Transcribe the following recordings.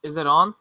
Is it on?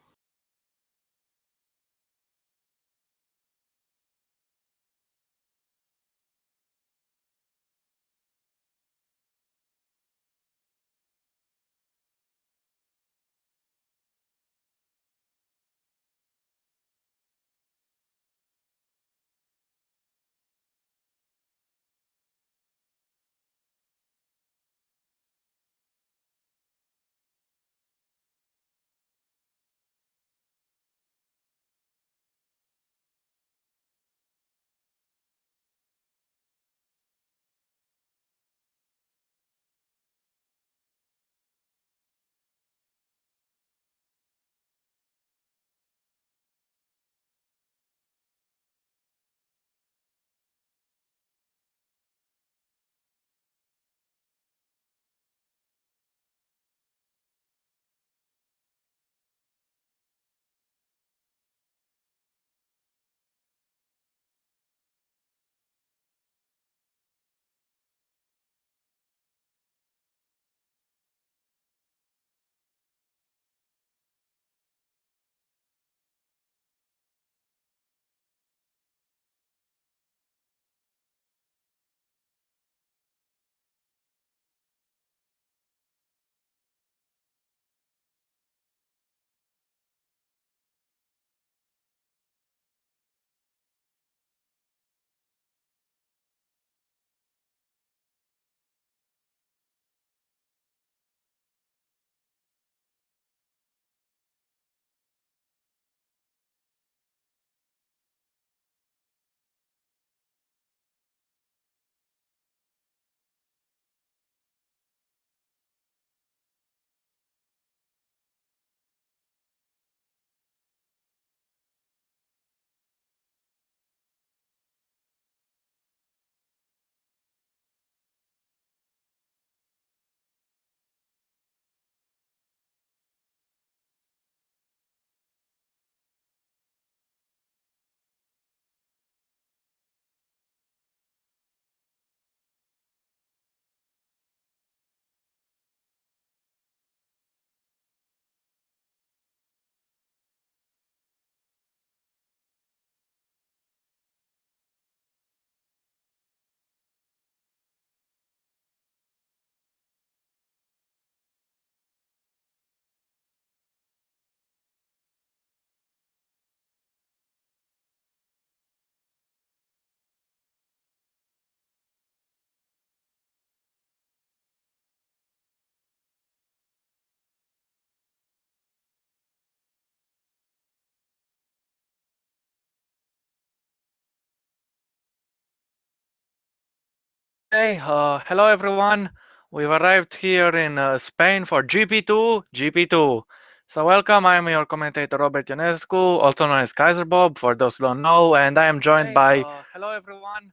Hey, hello everyone. We've arrived here in Spain for GP2, GP2. So welcome, I'm your commentator Robert Ionescu, also known as Kaiser Bob, for those who don't know, and I am joined by... Hello everyone.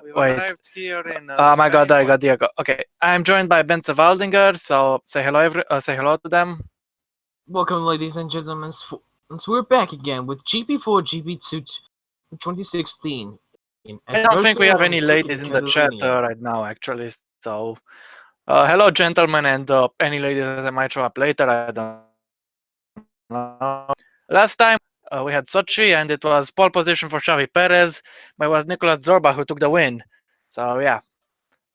We've wait. arrived here in Oh my god, Spain I got the echo. Okay, I am joined by Bence Waldinger, so say hello to them. Welcome, ladies and gentlemen. So we're back again with GP4 GP2 2016. I don't think we have any ladies in the chat right now, actually. So, hello, gentlemen, and any ladies that might show up later. I don't know. Last time we had Sochi, and it was pole position for Xavi Perez, but it was Nicolas Zorba who took the win. So yeah.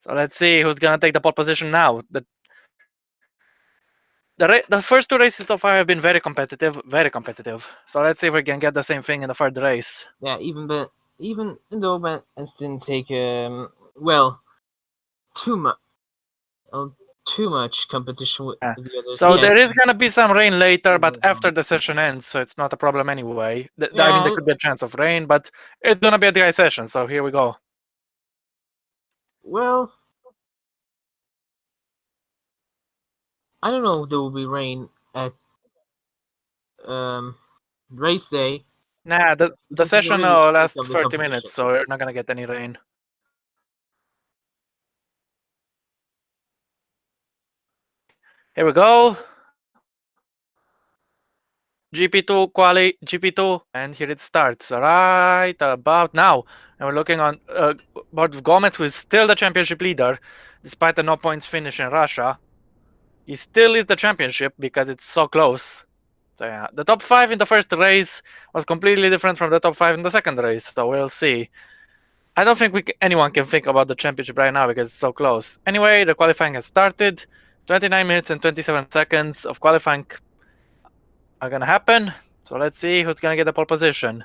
So let's see who's gonna take the pole position now. The The first two races so far have been very competitive, very competitive. So let's see if we can get the same thing in the third race. Yeah, even though Benz didn't take well too much competition with the others. So Yeah, there is gonna be some rain later, but after the session ends, so it's not a problem anyway. I mean, there could be a chance of rain, but it's gonna be a dry session. So here we go. Well, I don't know if there will be rain at race day. Nah, the session lasts 30 minutes, so you're not gonna get any rain. Here we go. GP2 quali, GP2, and here it starts right about now. And we're looking on board Gomez, who is still the championship leader, despite the no points finish in Russia. He still is the championship because it's so close. So yeah, the top 5 in the first race was completely different from the top 5 in the second race. So we'll see. I don't think anyone can think about the championship right now because it's so close. Anyway, the qualifying has started. 29 minutes and 27 seconds of qualifying are gonna happen. So let's see who's gonna get the pole position.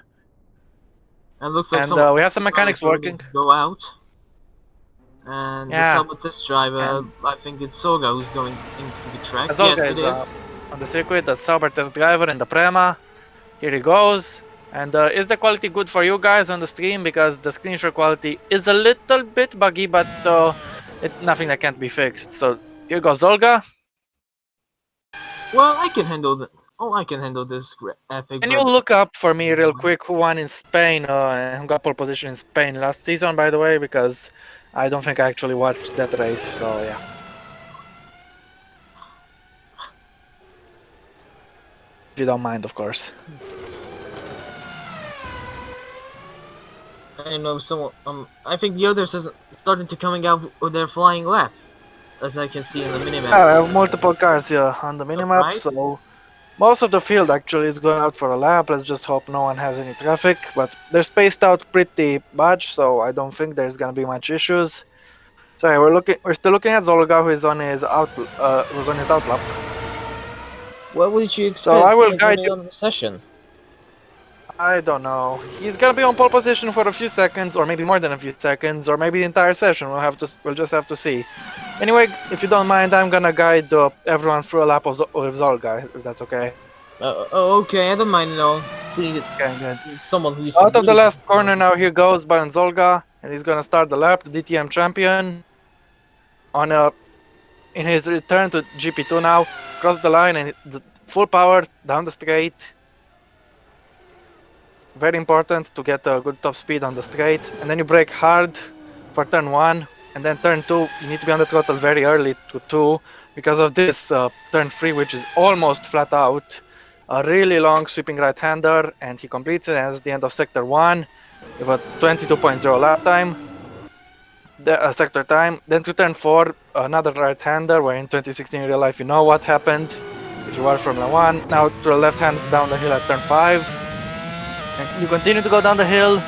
And looks like we have some mechanics working. Go out. And the Sauber test driver, I think it's Soga who's going into the track. Yes, it is. On the circuit, the Sauber test driver in the Prema. Here he goes. And is the quality good for you guys on the stream? Because the screen share quality is a little bit buggy, but it's nothing that can't be fixed. So here goes Olga. Well, I can handle that. Oh, I can handle this epic. Can you look up for me real quick who won in Spain and who got pole position in Spain last season, by the way, because I don't think I actually watched that race, so yeah. If you don't mind, of course. I know someone. I think the others is starting to coming out with their flying lap, as I can see in the minimap. Yeah, I have multiple cars here on the minimap, so most of the field actually is going out for a lap. Let's just hope no one has any traffic, but they're spaced out pretty much, so I don't think there's gonna be much issues. So yeah, we're still looking at Zolga, who is on his out lap. What would you expect? So I will guide you on the session. I don't know. He's gonna be on pole position for a few seconds, or maybe more than a few seconds, or maybe the entire session. We'll just have to see. Anyway, if you don't mind, I'm gonna guide everyone through a lap with Zolga, if that's okay. Okay, I don't mind at all. Okay, good. Someone who's out of the last corner now. Here goes Baron Zolga, and he's gonna start the lap. The DTM champion in his return to GP2 now, cross the line and full power down the straight. Very important to get a good top speed on the straight, and then you brake hard for turn 1, and then turn 2 you need to be on the throttle very early to 2 because of this turn 3, which is almost flat out. A really long sweeping right-hander, and he completes it as the end of sector 1 with a 22.0 lap time. Sector time. Then to turn 4, another right-hander, where in 2016 in real life you know what happened if you are Formula 1. Now to the left hand down the hill at turn 5. And you continue to go down the hill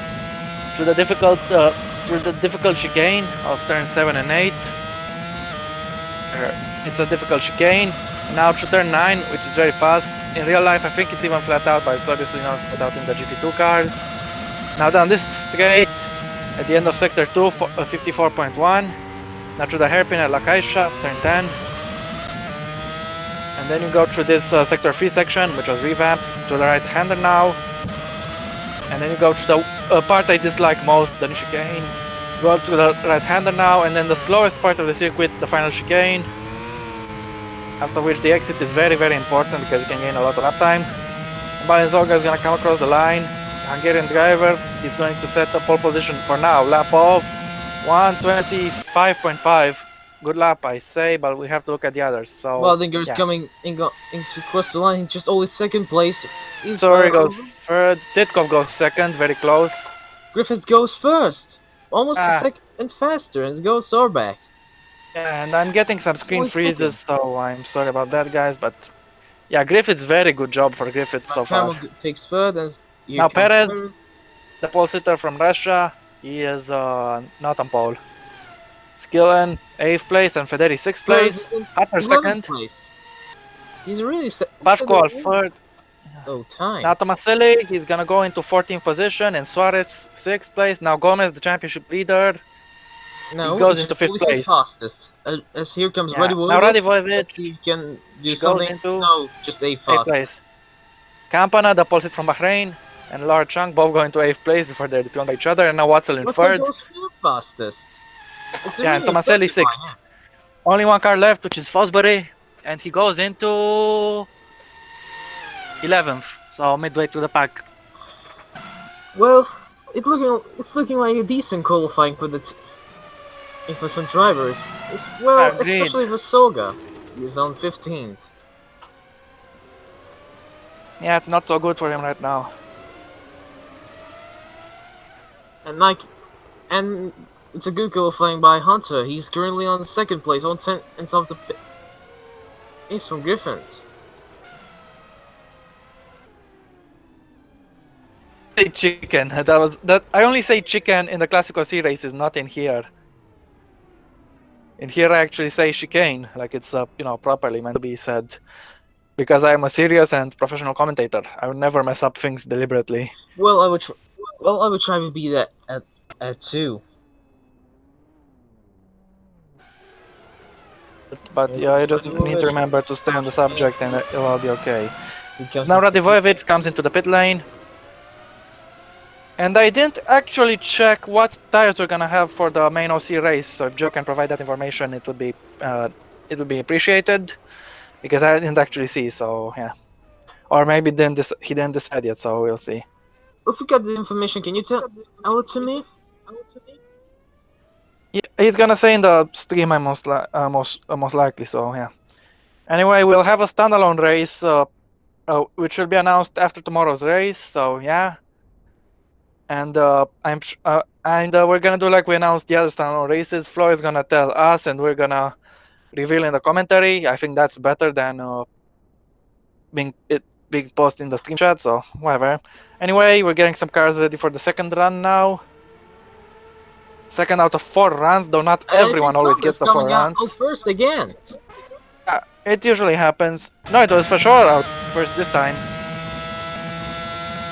through the difficult chicane of turn 7 and 8. It's a difficult chicane. Now to turn 9, which is very fast. In real life I think it's even flat out, but it's obviously not flat out in the GP2 cars. Now down this straight at the end of sector 2, 54.1. Now through the hairpin at La Caixa, turn 10. And then you go through this sector 3 section, which was revamped, to the right-hander now. And then you go to the part I dislike most, the chicane. Go to the right-hander now, and then the slowest part of the circuit, the final chicane. After which the exit is very, very important because you can gain a lot of lap time. Baron Zolga is going to come across the line. The Hungarian driver is going to set a pole position for now. Lap of 1:25.5. Good lap, I say, but we have to look at the others. So Waldinger's coming into cross the line. Just only second place. Sorry goes third. Titkov goes second, very close. Griffiths goes first, almost a second faster, and goes Sorbach. Yeah, and I'm getting some screen freezes, so I'm sorry about that, guys. But yeah, Griffiths, very good job for Griffiths so far. Takes third, and now Perez, the pole sitter from Russia, he is not on pole. Skillen 8th place and Federi 6th place. Hapner 2nd. He's really Pascual third. Oh, time. Now Tomaselli, he's gonna go into 14th position, and Suarez 6th place. Now Gomez, the championship leader, No, he goes he's into 5th only place. fastest. As here comes Yeah. Radivojevic. Now Radivojevic, Let's see if he can do she something. goes into No, just a 8th fast. place. Campana, the pole seat from Bahrain, and Laura Chung both going to 8th place before they're dethroned by each other. And now Watson in 3rd. goes fastest. It's Yeah, and really Tomaselli impressive by 6th. him. Only one car left, which is Fosbury, and he goes into 11th, so midway to the pack. Well, it's looking like a decent qualifying for for some drivers. Agreed. Especially for Soga. He's on 15th. Yeah, it's not so good for him right now. And it's a good qualifying by Hunter. He's currently on 2nd place on 10 and of the pace from Griffins. Say chicken. That I only say chicken in the Classico C races, not in here. In here, I actually say chicane, like it's properly meant to be said, because I am a serious and professional commentator. I would never mess up things deliberately. Well, I would try to be that at 2. But yeah, you just need to remember to stay on the subject, and it will be okay. Now Radivojevic comes into the pit lane. And I didn't actually check what tires we're gonna have for the main OC race, so if Joe can provide that information, it would be appreciated, because I didn't actually see. So yeah, or maybe he didn't decide yet, so we'll see. If we got the information, can you tell it to me? Yeah, he's gonna say in the stream, most likely. So yeah. Anyway, we'll have a standalone race, which will be announced after tomorrow's race. So yeah. And we're gonna do like we announced the other standalone races. Flo is gonna tell us, and we're gonna reveal in the commentary. I think that's better than being posted in the stream chat. So whatever. Anyway, we're getting some cars ready for the second run now. Second out of 4 runs, though not everyone always gets the 4 runs. Out first again. It usually happens. No, it was for sure out first this time.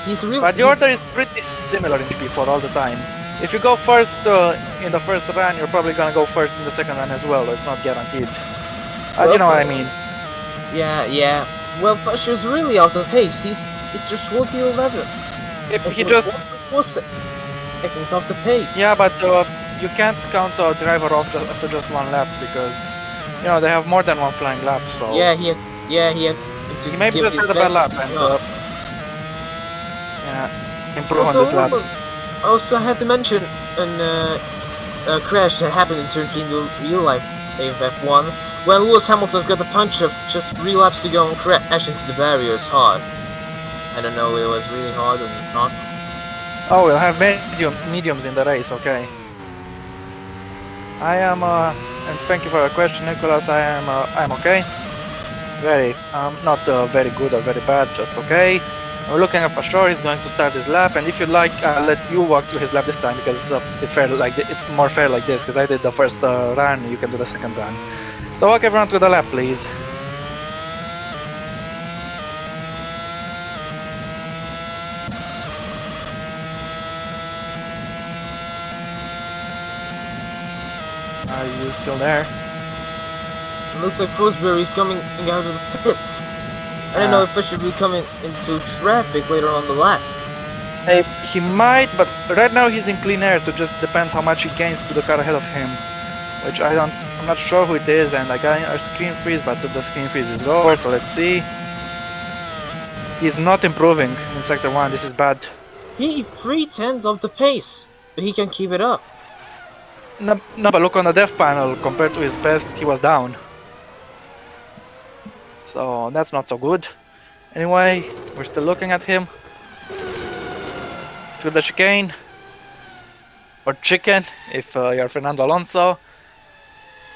But the order is pretty similar in GP4 all the time. If you go first in the first run, you're probably gonna go first in the second run as well. It's not guaranteed. You know what I mean? Yeah. Well, Fusher's really out of pace. He's just 2011. He just 4 seconds off the pace. Yeah, but you can't count a driver off after just 1 lap, because they have more than 1 flying lap. So he had. He maybe just had a bad lap and improve on this lap. Also, I had to mention a crash that happened in turn 3 in the real life F1 when Lewis Hamilton's got the punch of just 3 laps to go and crash into the barriers hard. I don't know, it was really hard or not. Oh, we'll have mediums in the race, okay. I am, and thank you for your question, Nicholas. I'm okay. Not very good or very bad, just okay. We're looking at for sure. He's going to start his lap, and if you'd like, I'll let you walk through his lap this time, because it's fair it's more fair like this, because I did the first run, you can do the second run. So walk everyone through the lap, please. Are you still there? It looks like Fosbury's coming out of the pits. I don't know if I should be coming into traffic later on the lap. He might, but right now he's in clean air, so it just depends how much he gains to the car ahead of him. Which I'm not sure who it is, and I got a screen freeze, but the screen freeze is over, so let's see. He's not improving in Sector 1, this is bad. He 3/10 of the pace, but he can keep it up. No, but look on the dev panel, compared to his best, he was down. So that's not so good. Anyway, we're still looking at him. To the chicane. Or chicken, if you're Fernando Alonso.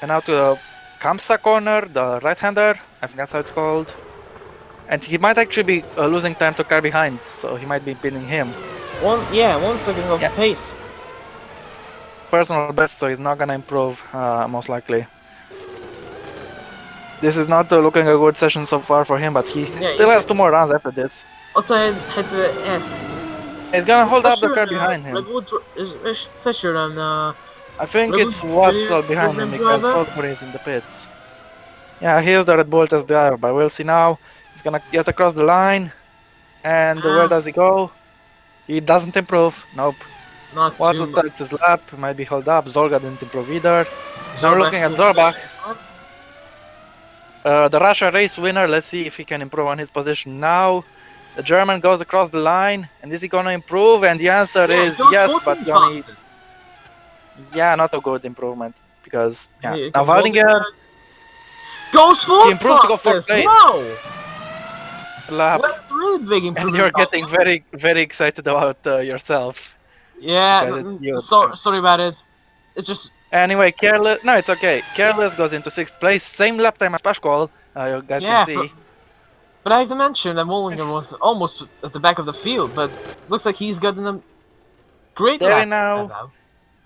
And now to the Kamsa corner, the right-hander. I think that's how it's called. And he might actually be losing time to car behind, so he might be pinning him. 1 second of the pace. Personal best, so he's not gonna improve, most likely. This is not looking a good session so far for him, but he still has 2 more runs after this. Also, I had to ask. He's gonna hold up the Fisher car and, behind him. Red Bull is Fisher and I think Red it's Bull Watson behind him because driver? Fosbury is in the pits. Yeah, here's the Red Bull test driver, but we'll see now. He's gonna get across the line. And where does he go? He doesn't improve. Nope. Not Watson too starts his lap, might be held up. Zorga didn't improve either. Now we're Zorbach looking at was Zorbach. there. The Russia race winner. Let's see if he can improve on his position now. The German goes across the line, and is he gonna improve? And the answer Yeah, is he goes yes, 14 but he only, fastest. yeah, not a good improvement because yeah. Here Now comes Waldinger goes he improved to go fourth fastest. place. Wow! Lap, What a really big and improvement. you're getting very, very excited about yourself. Yeah, because it's you. sorry about it. It's just Anyway, Careless. No, it's okay. Careless goes into 6th place, same lap time as Pashkol. You guys yeah, can see. but I have to mention that Wallinger was almost at the back of the field, but looks like he's gotten a great There lap. now.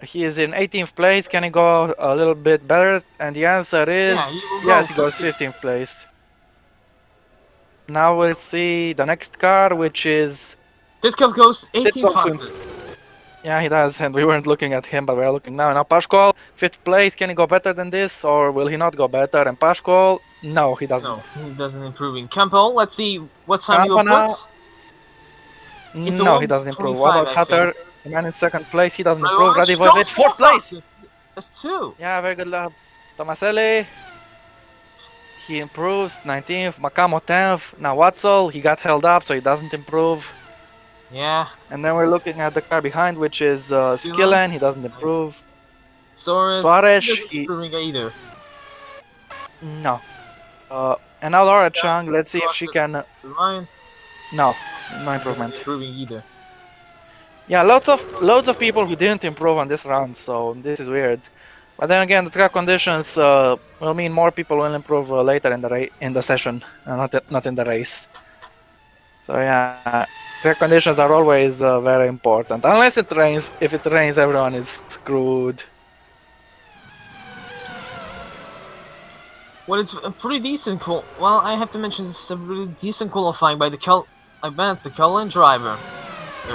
He is in 18th place. Can he go a little bit better? And the answer is Yeah, he will yes. go He goes 15th place. Now we'll see the next car, which is Titkov goes 18 Titkov. fastest. Yeah, he does, and we weren't looking at him, but we're looking now. Now Pashkol, 5th place. Can he go better than this, or will he not go better? And Pashkol, no, he doesn't. No, he doesn't improve in Campbell. Let's see what time he will Campana, put. It's a no, he doesn't improve. What 1:25, about I Hutter? think. The man in 2nd place, he doesn't Right, improve. well, Radivojevic, 4th place. That's 2. Yeah, very good lap. Tomaselli, he improves. 19th. Makamo 10th. Now Watzel, he got held up, so he doesn't improve. Yeah. And then we're looking at the car behind, which is Skillen. He doesn't improve. Suarez, he he improving either. no. And now Laura Chung. Let's see if she can. Ryan, No, no improvement. improving either. Yeah, loads of people who didn't improve on this round, so this is weird. But then again, the track conditions will mean more people will improve later in the session, not in the race. So yeah, track conditions are always very important. Unless it rains. If it rains, everyone is screwed. Well, it's a pretty decent well, I have to mention this is a really decent qualifying by the Cullen driver.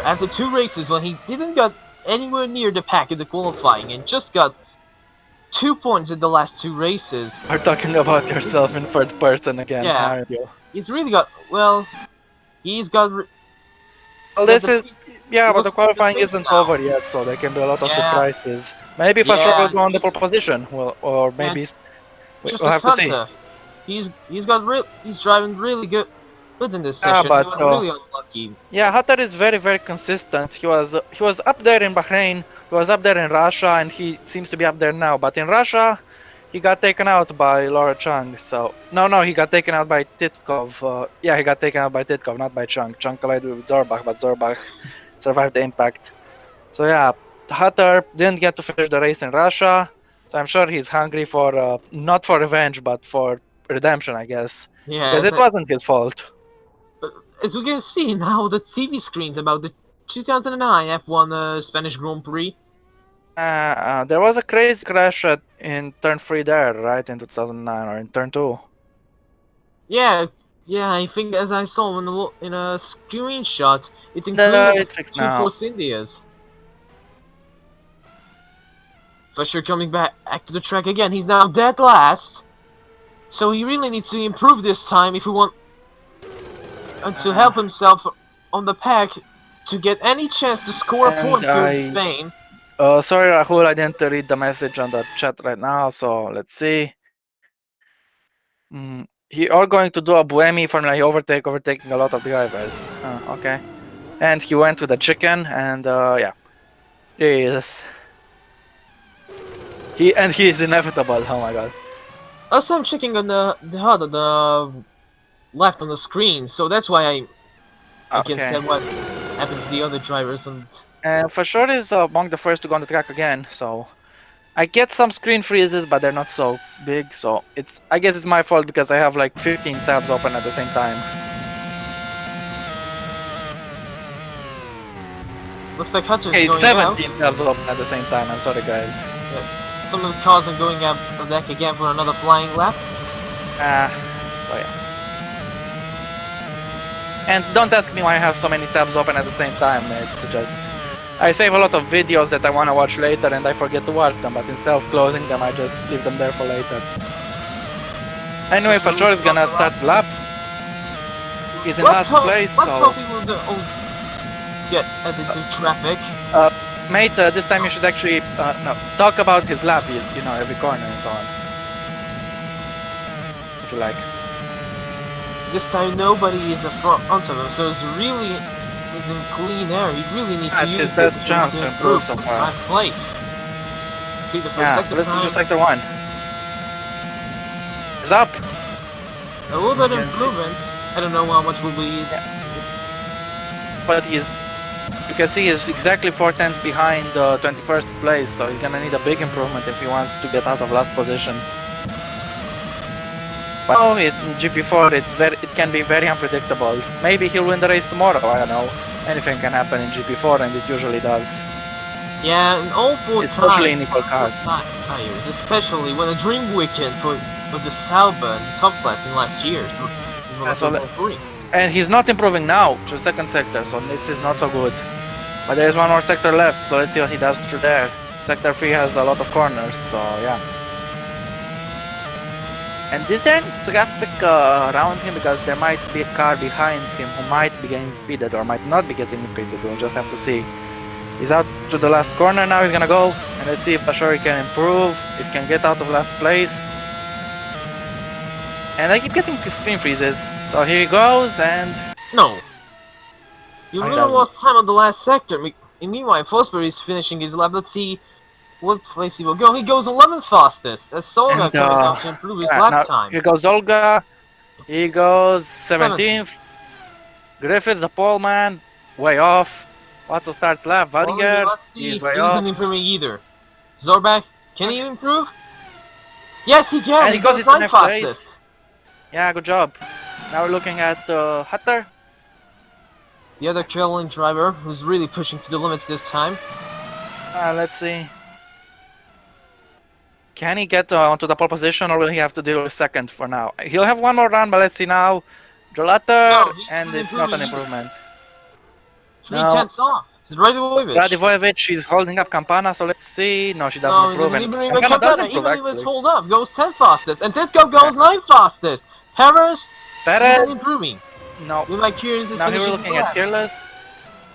After 2 races, when he didn't got anywhere near the pack in the qualifying and just got 2 points in the last 2 races. You're talking about yourself in 3rd person again, aren't you? He's really got he's got. Well, this is but the qualifying isn't over yet, so there can be a lot of surprises. Maybe Fasher will go on the pole position, or maybe just we'll have to see. He's driving really good in this session. But he was really unlucky. Yeah, Hutter is very, very consistent. He was up there in Bahrain, he was up there in Russia, and he seems to be up there now. But in Russia, he got taken out by Laura Chung. So no, he got taken out by Titkov. Yeah, he got taken out by Titkov, not by Chung. Chung collided with Zorbach, but Zorbach survived the impact. So yeah, Hutter didn't get to finish the race in Russia. So I'm sure he's hungry for not for revenge, but for redemption, I guess. Yeah, because it wasn't his fault. But as we can see now, the TV screens about the 2009 F1 Spanish Grand Prix. There was a crazy crash in turn 3 there, right, in 2009, or in turn 2. Yeah, I think as I saw in a screenshot, it included 2 Force Indias. Fisher coming back to the track again. He's now dead last, so he really needs to improve this time if he want to help himself on the pack to get any chance to score a point for Spain. Sorry, Rahul, I didn't read the message on the chat right now, so let's see. He are going to do a Buemi Formula E overtaking a lot of drivers. Okay. And he went with the chicken, and yeah. Jesus. He is inevitable, oh my god. Also, I'm checking on the HUD on the left on the screen, so that's why I can see what happened to the other drivers. And for sure is among the first to go on the track again, so I get some screen freezes, but they're not so big, so I guess it's my fault because I have like 15 tabs open at the same time. Looks like Hutcher's going 17 tabs open at the same time, I'm sorry guys. Some of the cars are going up the deck again for another flying lap. So yeah. And don't ask me why I have so many tabs open at the same time. It's just I save a lot of videos that I want to watch later and I forget to watch them, but instead of closing them, I just leave them there for later. Anyway, for sure, it's gonna start the lap. He's in last place, let's so... hope he will get added to traffic. Mate, this time you should actually no, talk about his lap, you know, every corner and so on. If you like. This time nobody is in front of him, so it's really in clean air. He really needs to use this chance to improve so far. Last place. See the first Yeah, sector so let's time. do sector 1. He's up. A little bit of improvement. I don't know how much will be. But he's, you can see he's exactly 4 tenths behind 21st place, so he's gonna need a big improvement if he wants to get out of last position. Well, in GP4 it can be very unpredictable. Maybe he'll win the race tomorrow, I don't know. Anything can happen in GP4 and it usually does. Yeah, and all 4 especially in equal cars. Tires, especially when a dream weekend for the Sauber in top class in last year. So and he's not improving now to second sector, so this is not so good. But there's one more sector left, so let's see what he does through there. Sector 3 has a lot of corners, so yeah. And is there traffic around him? Because there might be a car behind him who might be getting pitted or might not be getting pitted. We'll just have to see. He's out to the last corner now, he's gonna go. And let's see if Bashar can improve, if he can get out of last place. And I keep getting screen freezes. So here he goes and... No. You really lost time on the last sector. Meanwhile, Fosbury is finishing his lap. Let's see what place he will go. He goes 11th fastest. As Solga coming out to improve his lap time. Here goes Olga. He goes 17th. Griffiths, the pole man, way off. Watson starts lap. Waldinger, he's way off. He isn't improving either. Zorbach, can he improve? Yes, he can. And he goes into 9th fastest. Place. Yeah, good job. Now we're looking at Hutter. The other Catalan driver who's really pushing to the limits this time. Let's see. Can he get onto the pole position or will he have to deal with second for now? He'll have one more run, but let's see now. Jolater, and it's not an improvement. 3 tenths off. It's Radivojevic. Radivojevic, she's holding up Campana, so let's see. No, she doesn't improve. Campana doesn't improve, even if it's hold up, goes 10th fastest. And Titko goes 9th fastest. Perez isn't improving. No. Now here we're looking at Careless.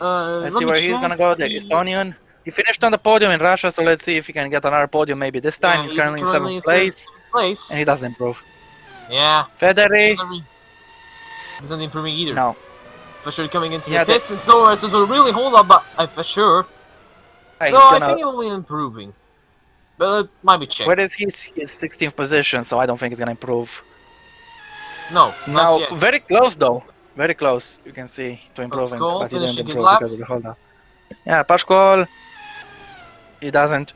Let's see where he's gonna go. The Estonian. He finished on the podium in Russia, so let's see if he can get another podium maybe this time. He's currently in 7th place. And he doesn't improve. Yeah. Federi isn't improving either. No. For sure coming into the pits, and Soares will really hold up, but for sure. So I think he will be improving. But it might be checked. Where is his 16th position, so I don't think he's gonna improve. No. Now, very close though. Very close, you can see, to improving, but he didn't improve because of the hold up. Yeah, Pascual, he doesn't,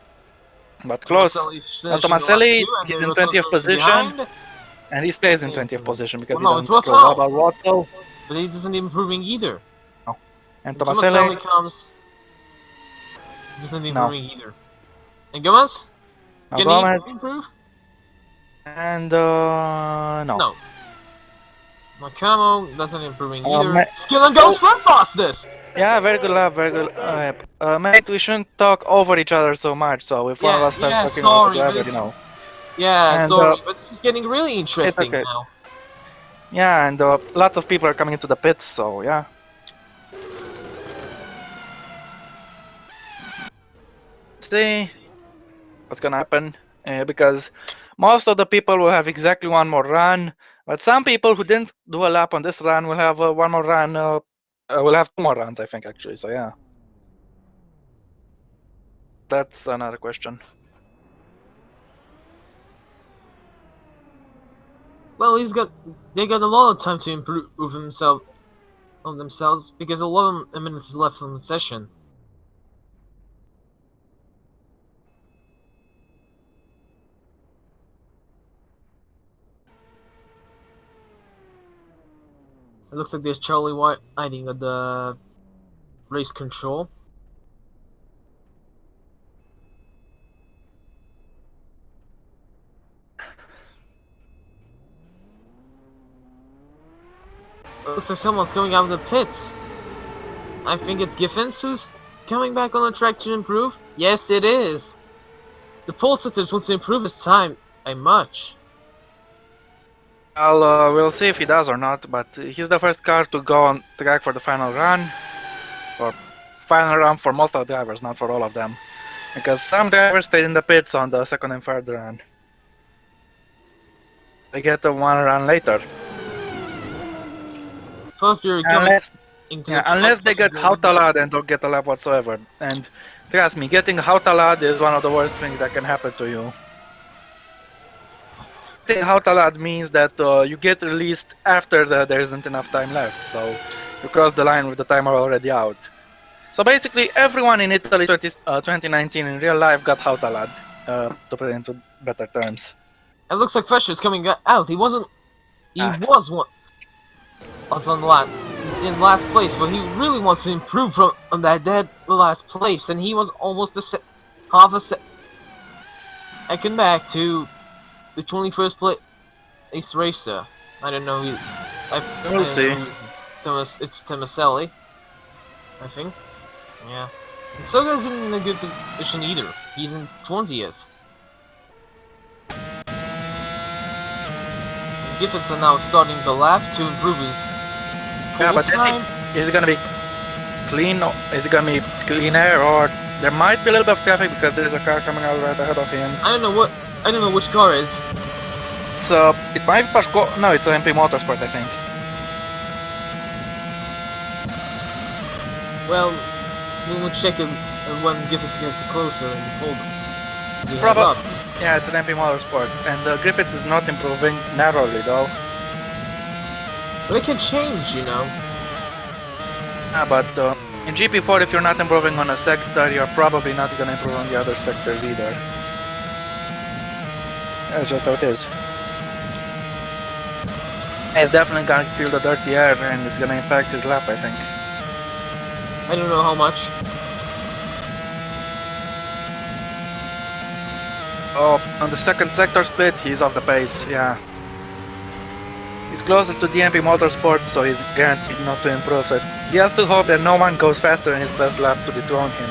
but close. Tomaselli, he's in 20th position, and he stays in 20th position because he doesn't go about Watson. But he isn't improving either. No. And Tomaselli comes, isn't improving either. And Gomez? Can he improve? And no. No. Macamo doesn't improving either. Skillen goes front fastest! Yeah, very good lap, very good mate, we shouldn't talk over each other so much, so if one of us starts talking over the other, you know. Yeah, sorry, but it's getting really interesting now. Yeah, and lots of people are coming into the pits, so yeah. See what's gonna happen, because most of the people will have exactly one more run. But some people who didn't do a lap on this run will have one more run, will have 2 more runs, I think, actually, so yeah. That's another question. Well, they got a lot of time to improve themselves, because 11 minutes is left on the session. It looks like there's Charlie White hiding at the race control. Looks like someone's coming out of the pits. I think it's Giffens who's coming back on the track to improve. Yes, it is. The pole sitters want to improve his time by much. Well, we'll see if he does or not, but he's the first car to go on track for the final run. Or final run for most of the drivers, not for all of them. Because some drivers stayed in the pits on the second and third run. They get one run later. First, you're going unless they get Hautalad and don't get a lap whatsoever. And trust me, getting Hautalad is one of the worst things that can happen to you. Getting Hautalad means that you get released after there isn't enough time left, so you cross the line with the timer already out. So basically, everyone in Italy 2019 in real life got Hautalad, to put it into better terms. It looks like Fresher's coming out. He wasn't. He was in last place, but he really wants to improve from that dead last place, and he was almost half a second back to the 21st place racer. I don't know. We'll see. It's Tomaselli, I think. Yeah. And Soga's isn't in a good position either. He's in 20th. Giffens are now starting the lap to improve his but time. Is it gonna be clean? Is it gonna be cleaner, or there might be a little bit of traffic because there's a car coming out right ahead of him? I don't know which car is. So it might be Pasco. No, it's an MP Motorsport, I think. Well, we'll check it when Giffens gets closer and hold him. It's probably. Yeah, it's an MP Motorsport, and Griffiths is not improving narrowly though. They can change, you know. But in GP4, if you're not improving on a sector, you're probably not gonna improve on the other sectors either. That's just how it is. He's definitely gonna feel the dirty air, and it's gonna impact his lap, I think. I don't know how much. Oh, on the second sector split, he's off the pace, yeah. He's closer to the MP Motorsport, so he's guaranteed not to improve, so he has to hope that no one goes faster in his best lap to dethrone him.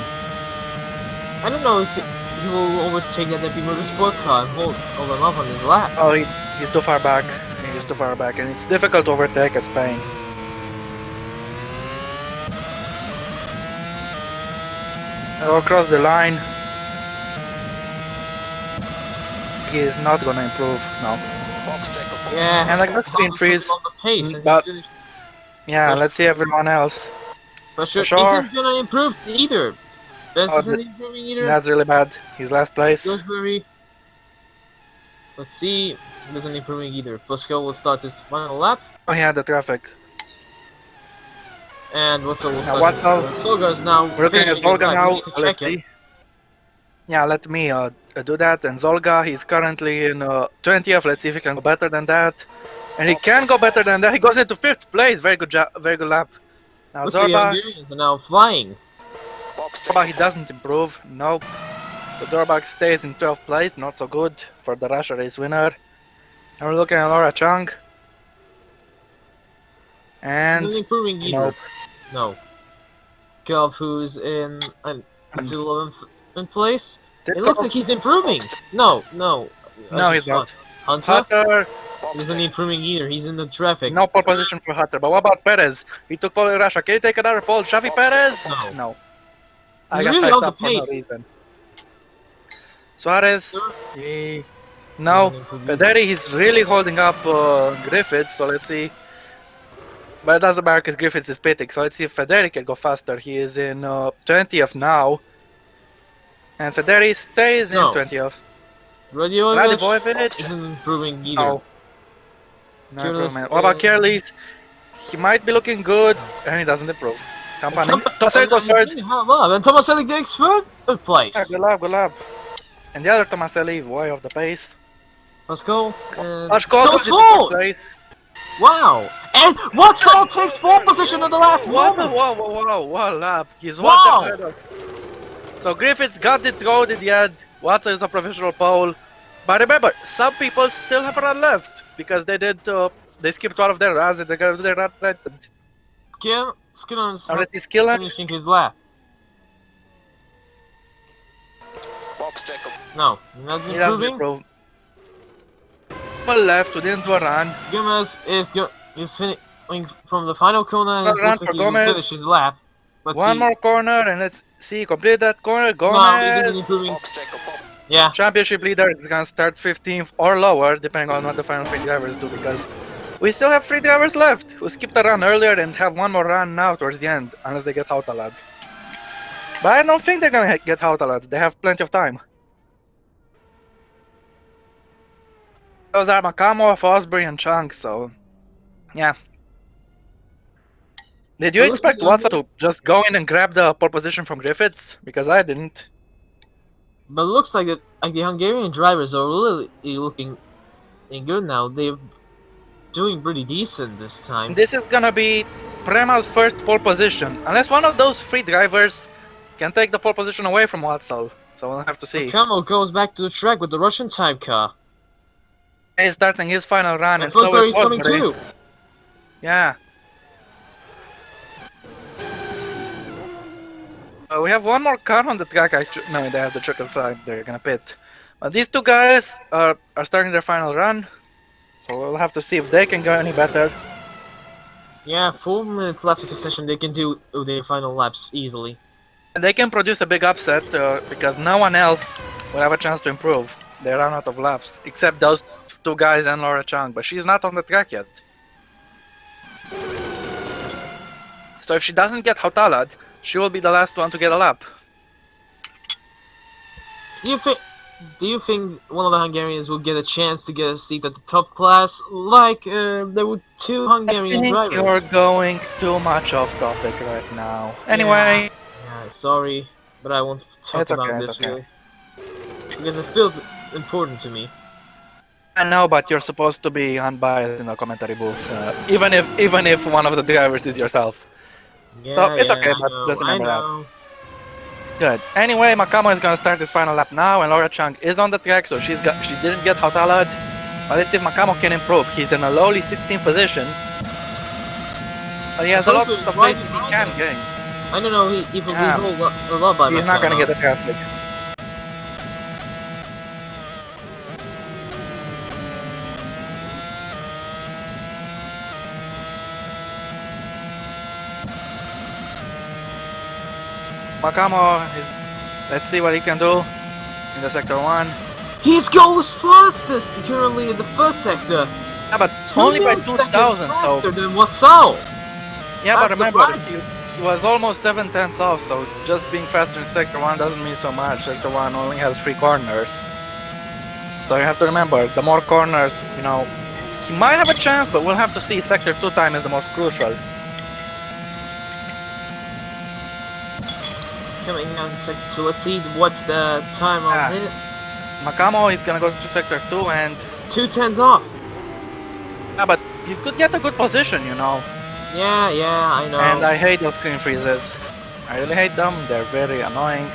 I don't know if he will overtake that MP Motorsport car and hold him up on his lap. Oh, he's too far back. He's too far back, and it's difficult to overtake at Spain. I'll cross the line. He is not gonna improve, no. Yeah, and like the screen freeze. But yeah, let's see everyone else. For sure. Isn't gonna improve either. Isn't improving either. That's really bad. He's last place. Roseberry. Let's see. Isn't improving either. Pascal will start his final lap. Oh yeah, the traffic. And Watson will start. Solga's now. We're looking at Zolga now. Let's see. Yeah, let me do that. And Zolga, he's currently in 20th. Let's see if he can go better than that. And he can go better than that. He goes into 5th place. Very good job. Very good lap. Now Zorba is now flying. Zorba, he doesn't improve. Nope. So Zorba stays in 12th place. Not so good for the Russia race winner. And we're looking at Laura Chung. And isn't improving either. Nope. No. Kelv, who's in 11th place. It looks like he's improving. No. No, he's not. Hunter isn't improving either. He's in the traffic. No pole position for Hunter. But what about Perez? He took pole in Russia. Can he take another pole? Xavi Perez? No. I got really up for no reason. Suarez? No. Federi, he's really holding up Griffiths, so let's see. But it doesn't matter because Griffiths is pitting, so let's see if Federi can go faster. He is in 20th now. And Federi stays in 20th. Radivojevic isn't improving either. No improvement. What about Kerlis? He might be looking good, and he doesn't improve. Tomaselli goes third. And Tomaselli takes third place. Yeah, good lap. And the other Tomaselli, way off the pace. Pascal goes into fourth place. Wow! And Watson takes 4th position in the last moment! Whoa, what lap. He's one ahead of. So Griffiths got it thrown in the end. Watson is a professional pole. But remember, some people still have a run left because they did They skipped one of their runs, they're gonna do their run right. Skinner's Already Skillan. finishing his lap. No, not He doesn't improving. improve. One left, who didn't do a run. Gomez is finishing from the final corner. Another run Looks like for he will Gomez. finish his lap. Let's One see. more corner, and let's see, complete that corner. No, he Gomez. isn't improving. Yeah. Championship leader is gonna start 15th or lower, depending on what the final 3 drivers do, because we still have 3 drivers left who skipped a run earlier and have one more run now towards the end, unless they get outalad. But I don't think they're gonna get outalad. They have plenty of time. Those are Makamo, Fosbury, and Chunk, so yeah. Did you expect Watson to just go in and grab the pole position from Griffiths? Because I didn't. But it looks like the Hungarian drivers are really looking good now. They're doing pretty decent this time. This is gonna be Premal's first pole position, unless one of those 3 drivers can take the pole position away from Watson. So we'll have to see. Kamo goes back to the track with the Russian type car. He's starting his final run, and so Fosbury is is coming Fosbury. too. Yeah. We have one more car on the track. No, they have the trickle flag. They're gonna pit. But these 2 guys are starting their final run, so we'll have to see if they can go any better. Yeah, 4 minutes left of the session. They can do their final laps easily. And they can produce a big upset because no one else will have a chance to improve. They run out of laps, except those 2 guys and Laura Chang, but she's not on the track yet. So if she doesn't get Hautalad, she will be the last one to get a lap. Do you think one of the Hungarians will get a chance to get a seat at the top class? Like there were 2 Hungarian drivers. You're going too much off topic right now. Anyway. Yeah, sorry, but I wanted to talk about this really. Because it feels important to me. I know, but you're supposed to be unbiased in the commentary booth, even if one of the drivers is yourself. Yeah, so it's okay, but know, just remember that. Good. Anyway, Makamo is gonna start his final lap now, and Laura Chang is on the track, so she didn't get Hautalad. But let's see if Makamo can improve. He's in a lowly 16th position, but he has a lot of places he can gain. I don't know. He will be rolled a lot by Makamo. He's not gonna get the traffic. Makamo is. Let's see what he can do in the sector 1. He goes fastest currently in the first sector. Yeah, but only by 2,000. Faster than what's all. Yeah, but remember, he was almost 7 tenths off. So just being faster in sector 1 doesn't mean so much. Sector 1 only has 3 corners. So you have to remember, the more corners, you know, he might have a chance, but we'll have to see. Sector 2 time is the most crucial. Coming down to sector 2, let's see what's the time on it. Makamo is gonna go to sector 2 and 2 tenths off. Yeah, but you could get a good position, you know. Yeah, I know. And I hate those screen freezes. I really hate them. They're very annoying.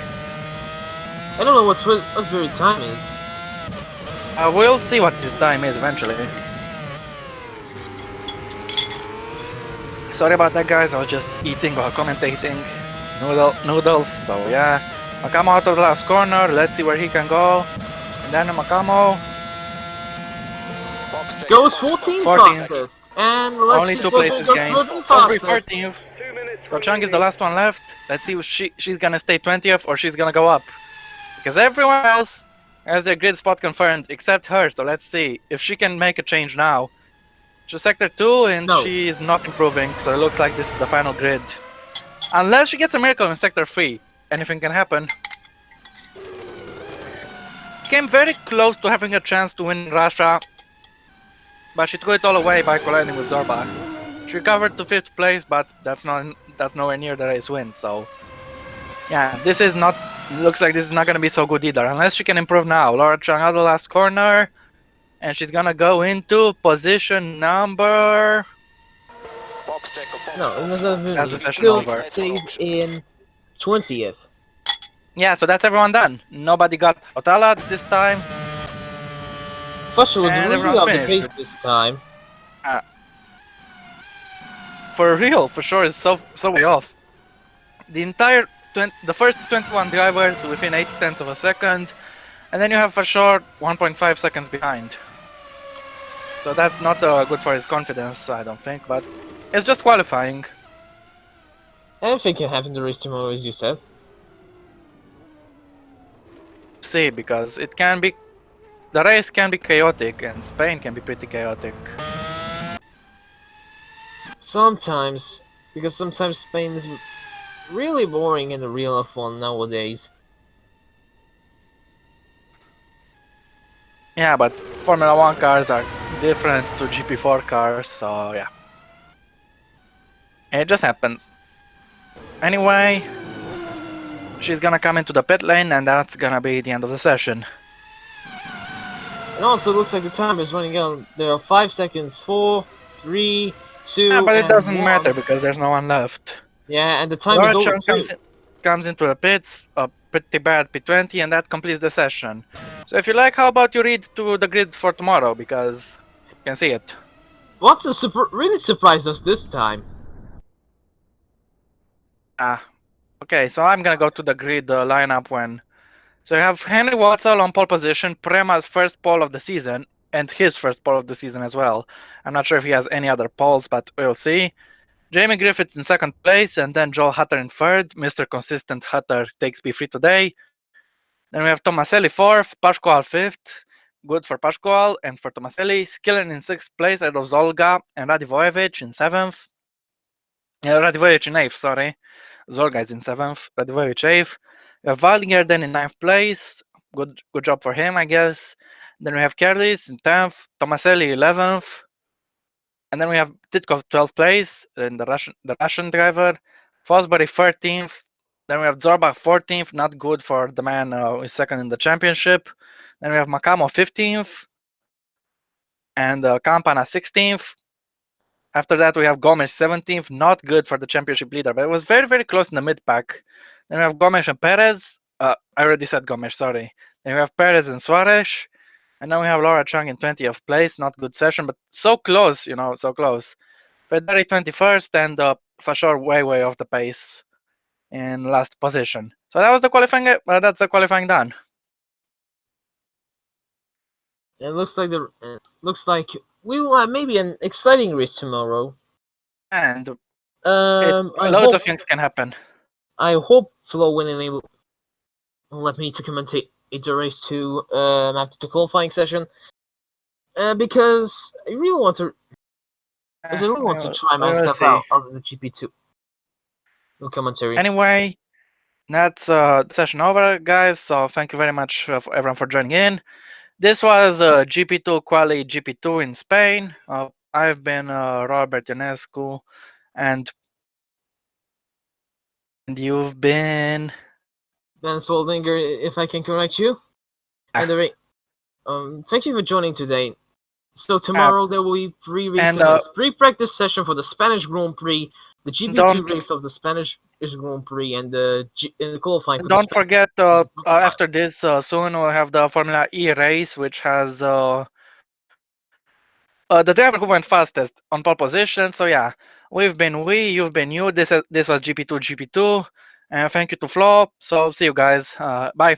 I don't know what very time is. We'll see what his time is eventually. Sorry about that, guys. I was just eating while commentating. Noodles. So yeah, Makamo out of the last corner. Let's see where he can go. And then Makamo goes 14th fastest. And let's only see 2 places gained. 14th. So Chang is the last one left. Let's see if she's gonna stay 20th or she's gonna go up. Because everyone else has their grid spot confirmed except her. So let's see if she can make a change now. She's sector 2 and she is not improving. So it looks like this is the final grid. Unless she gets a miracle in sector 3. Anything can happen. Came very close to having a chance to win Russia. But she threw it all away by colliding with Zorbach. She recovered to 5th place, but that's nowhere near the race win, so yeah, this is not looks like this is not gonna be so good either, unless she can improve now. Laura Chang out the last corner, and she's gonna go into position number that's the session over. Stays in 20th. Yeah, so that's everyone done. Nobody got Otala this time. Fusha was really off the pace this time. for real, for sure, is so way off. The first 21 drivers within 0.8 of a second, and then you have for sure 1.5 seconds behind. So that's not good for his confidence, I don't think, but it's just qualifying. Anything can happen to race tomorrow, as you said. See, because it can be, the race can be chaotic, and Spain can be pretty chaotic. Sometimes, because sometimes Spain is really boring in the real F1 nowadays. Yeah, but Formula 1 cars are different to GP4 cars, so yeah. It just happens. Anyway, she's gonna come into the pit lane, and that's gonna be the end of the session. And also, it looks like the time is running out. There are 5 seconds. 4, 3, 2, Yeah, but it doesn't 1. matter because there's no one left. Yeah, and the time is over too. Comes into the pits, a pretty bad P20, and that completes the session. So if you like, how about you read to the grid for tomorrow, because you can see it. What's really surprised us this time? Okay, so I'm gonna go to the grid lineup when... So you have Henry Watzel on pole position, Prema's first pole of the season, and his first pole of the season as well. I'm not sure if he has any other poles, but we'll see. Jamie Griffiths in second place, and then Joel Hutter in third. Mr. Consistent Hutter takes P3 today. Then we have Tomaselli fourth, Pascual fifth. Good for Pascual and for Tomaselli. Skillen in sixth place ahead of Zolga, and Radivojevic in seventh. Radivojevic in eighth, sorry. Zolga is in seventh, Radivojevic eighth. We have Waldinger then in ninth place. Good job for him, I guess. Then we have Kerlis in 10th, Tomaselli 11th. And then we have Titkov 12th place, and the Russian driver. Fosbury 13th. Then we have Zorbach 14th, not good for the man who is second in the championship. Then we have Makamo 15th. And Campana 16th. After that, we have Gomes 17th, not good for the championship leader, but it was very, very close in the mid-pack. Then we have Gomes and Perez. I already said Gomes, sorry. Then we have Perez and Suarez. And then we have Laura Chung in 20th place. Not good session, but so close, so close. Federi 21st, and for sure way off the pace in last position. So that was the qualifying. That's the qualifying done. It looks like we will have maybe an exciting race tomorrow. And loads of things can happen. I hope Flo will let me to commentate the race too after the qualifying session, because I really want to. I really want to try myself out of the GP2 commentary. Anyway, that's the session over, guys. So thank you very much for everyone for joining in. This was GP2 Quali GP2 in Spain. I've been Robert Ionescu, and you've been Ben Swaldinger, if I can correct you. And thank you for joining today. So tomorrow there will be 3 races, pre-practice session for the Spanish Grand Prix, the GP2 race of the Spanish Grand Prix, and the qualifying. Don't forget, after this, soon we'll have the Formula E race, which has the driver who went fastest on pole position. So yeah, you've been you. This was GP2 GP2, and thank you to Flo. So see you guys. Bye.